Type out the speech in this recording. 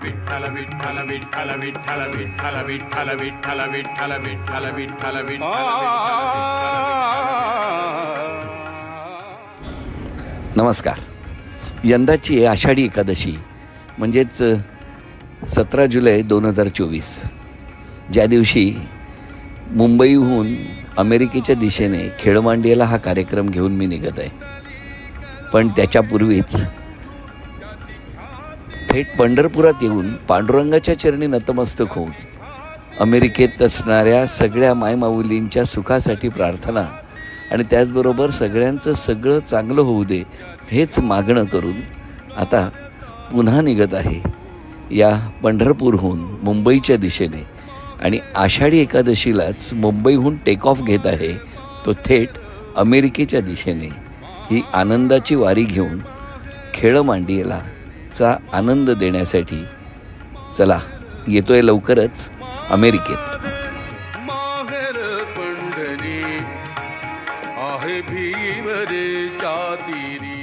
विठ्ठल विठ्ठल विठ्ठल विठ्ठल विठ्ठल विठ्ठल विठ्ठल विठ्ठल विठ्ठल विठ्ठल विठ्ठल. नमस्कार. यंदाची आषाढी एकादशी म्हणजेच 17 जुलै 2024, ज्या दिवशी मुंबईहून अमेरिकेच्या दिशेने खेळमांडियाला हा कार्यक्रम घेऊन मी निघत आहे. पण त्याच्यापूर्वीच थेट पंढरपुरात येऊन पांडुरंगाच्या चरणी नतमस्तक होऊन अमेरिकेत असणाऱ्या सगळ्या मायमाऊलींच्या सुखासाठी प्रार्थना आणि त्याचबरोबर सगळ्यांचं सगळं चांगलं होऊ दे हेच मागणं करून आता पुन्हा निघत आहे या पंढरपूरहून मुंबईच्या दिशेने. आणि आषाढी एकादशीलाच मुंबईहून टेक ऑफ घेत आहे तो थेट अमेरिकेच्या दिशेने. ही आनंदाची वारी घेऊन खेळमांडियाला चा आनंद देण्यासाठी चला येतोय लवकरच अमेरिकेत. माहेर पंढरी आहे भीवरेच्या तीरी.